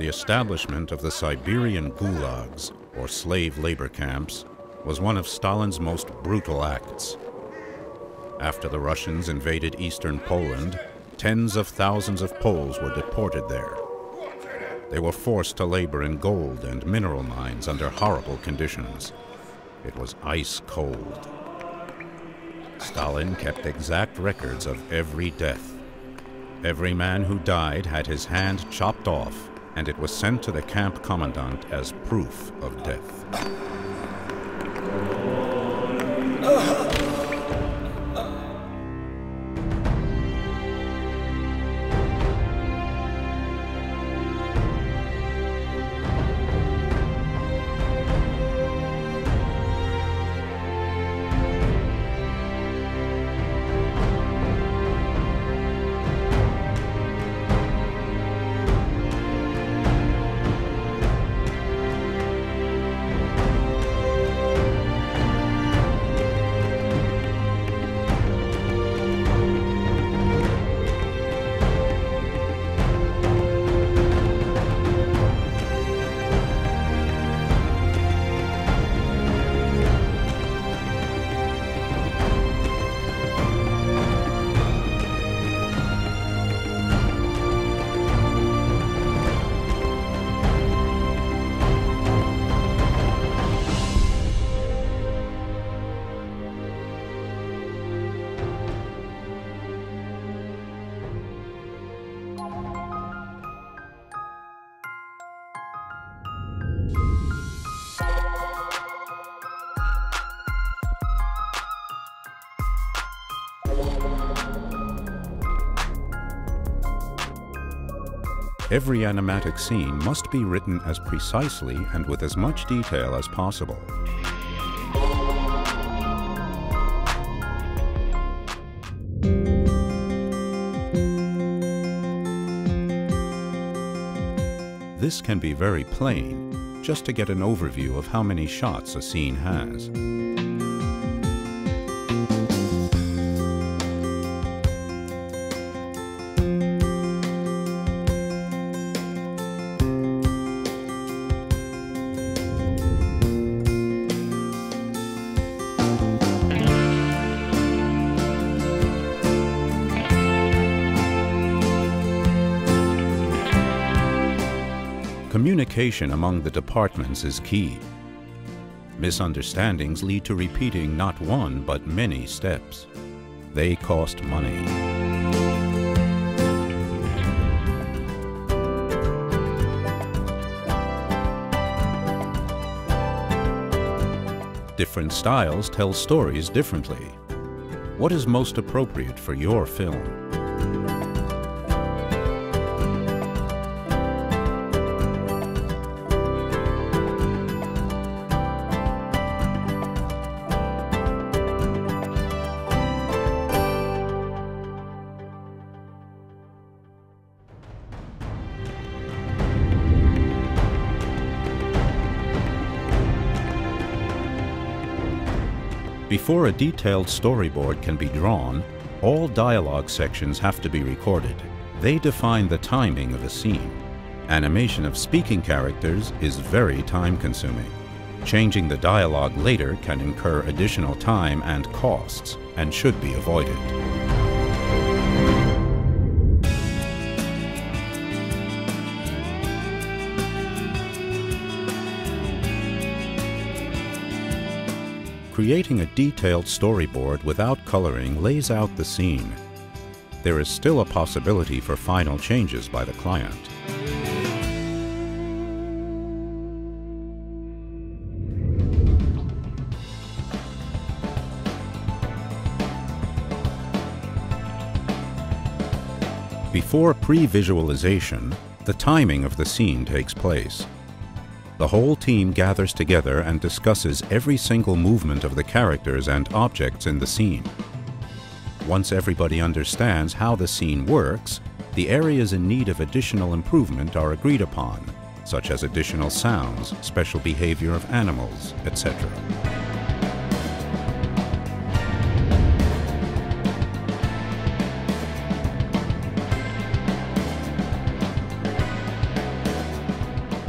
The establishment of the Siberian gulags, or slave labor camps, was one of Stalin's most brutal acts. After the Russians invaded eastern Poland, tens of thousands of Poles were deported there. They were forced to labor in gold and mineral mines under horrible conditions. It was ice cold. Stalin kept exact records of every death. Every man who died had his hand chopped off, and it was sent to the camp commandant as proof of death. Every animatic scene must be written as precisely and with as much detail as possible. This can be very plain, just to get an overview of how many shots a scene has. Communication among the departments is key. Misunderstandings lead to repeating not one, but many steps. They cost money. Different styles tell stories differently. What is most appropriate for your film? Before a detailed storyboard can be drawn, all dialogue sections have to be recorded. They define the timing of a scene. Animation of speaking characters is very time-consuming. Changing the dialogue later can incur additional time and costs, and should be avoided. Creating a detailed storyboard without coloring lays out the scene. There is still a possibility for final changes by the client. Before pre-visualization, the timing of the scene takes place. The whole team gathers together and discusses every single movement of the characters and objects in the scene. Once everybody understands how the scene works, the areas in need of additional improvement are agreed upon, such as additional sounds, special behavior of animals, etc.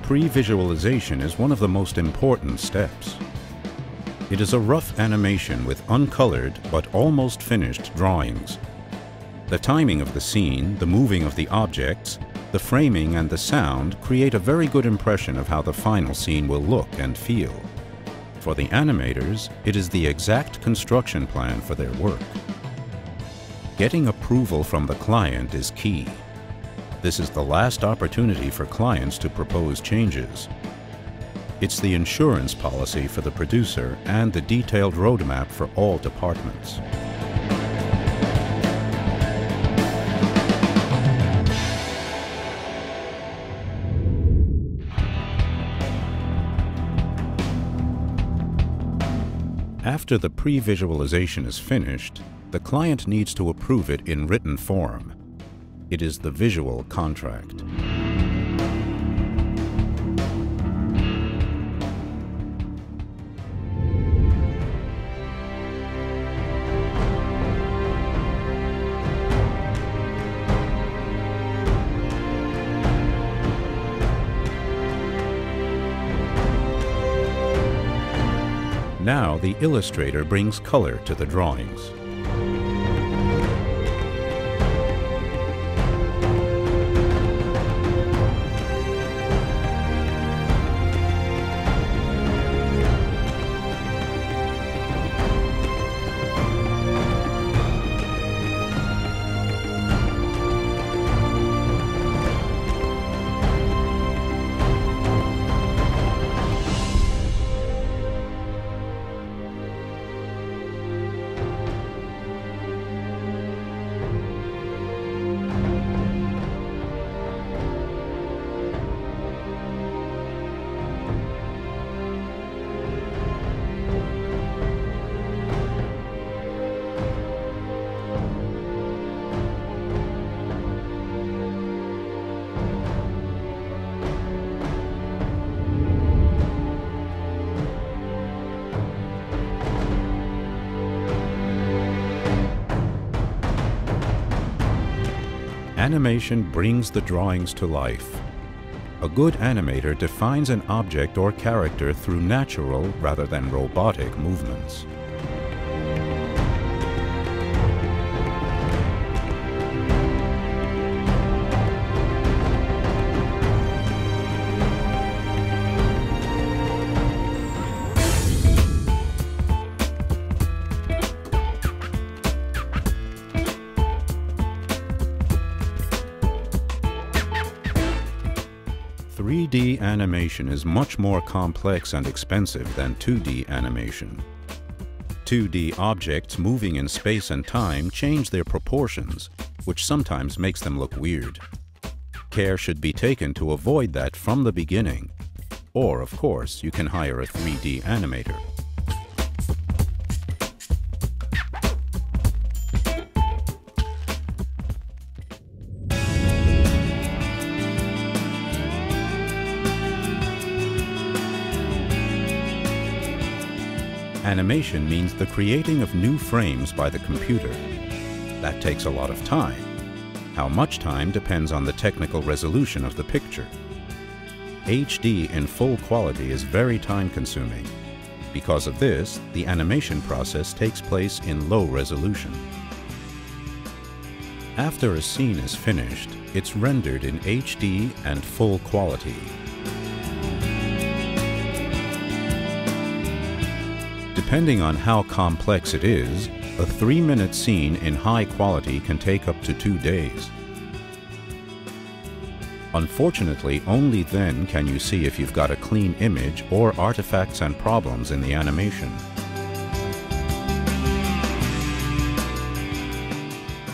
Pre-visualization is one of the most important steps. It is a rough animation with uncolored but almost finished drawings. The timing of the scene, the moving of the objects, the framing and the sound create a very good impression of how the final scene will look and feel. For the animators, it is the exact construction plan for their work. Getting approval from the client is key. This is the last opportunity for clients to propose changes. It's the insurance policy for the producer and the detailed roadmap for all departments. After the pre-visualization is finished, the client needs to approve it in written form. It is the visual contract. Now the illustrator brings color to the drawings. Animation brings the drawings to life. A good animator defines an object or character through natural rather than robotic movements. "3D animation is much more complex and expensive than 2D animation. 2D objects moving in space and time change their proportions, which sometimes makes them look weird. Care should be taken to avoid that from the beginning. Or, of course, you can hire a 3D animator. Animation means the creating of new frames by the computer. That takes a lot of time. How much time depends on the technical resolution of the picture. HD in full quality is very time-consuming. Because of this, the animation process takes place in low resolution. After a scene is finished, it's rendered in HD and full quality. Depending on how complex it is, a 3-minute scene in high quality can take up to 2 days. Unfortunately, only then can you see if you've got a clean image or artifacts and problems in the animation.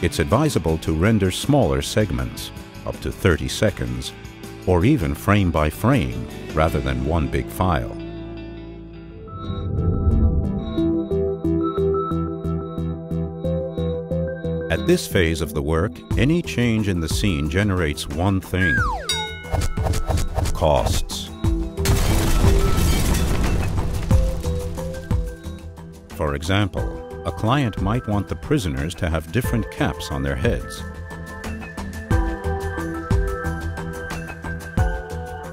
It's advisable to render smaller segments, up to 30 seconds, or even frame by frame, rather than one big file. At this phase of the work, any change in the scene generates one thing: costs. For example, a client might want the prisoners to have different caps on their heads.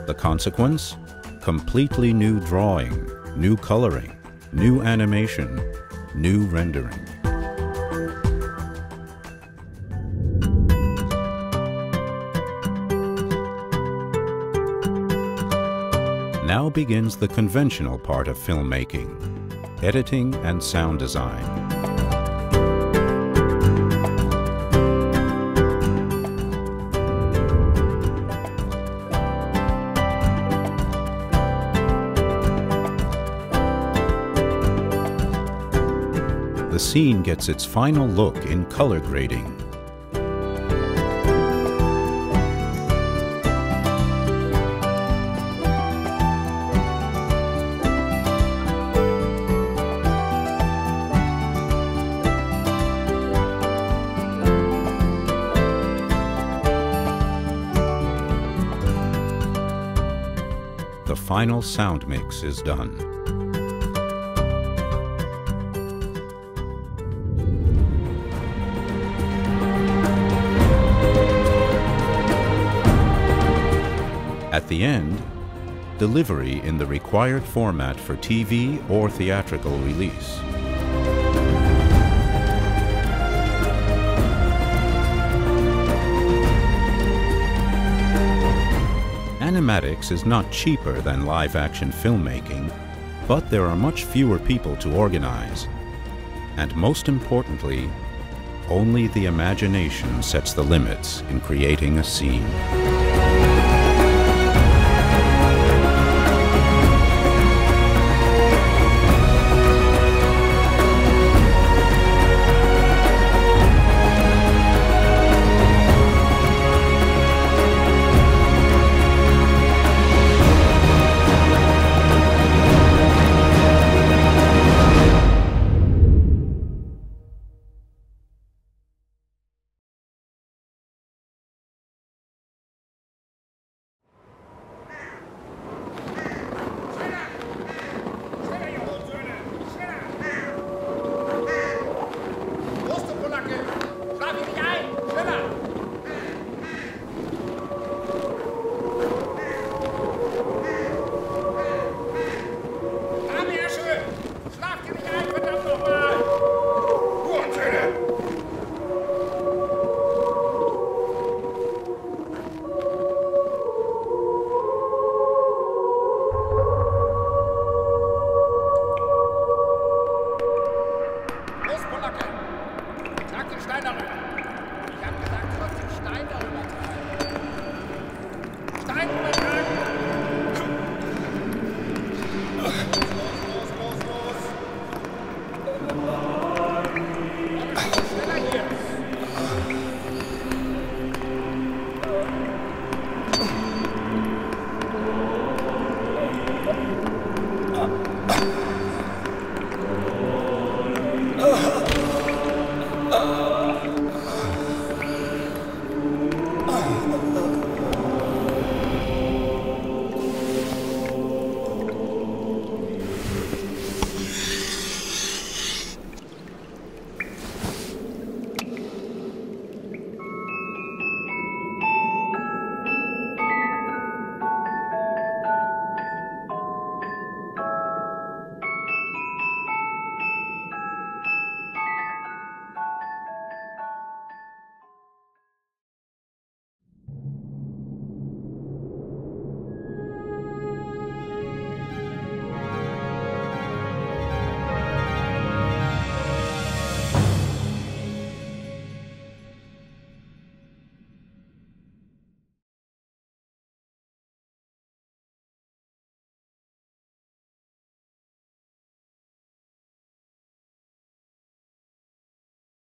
The consequence? Completely new drawing, new coloring, new animation, new rendering. Now begins the conventional part of filmmaking, editing and sound design. The scene gets its final look in color grading. The final sound mix is done. At the end, delivery in the required format for TV or theatrical release. Animatics is not cheaper than live-action filmmaking, but there are much fewer people to organize. And most importantly, only the imagination sets the limits in creating a scene.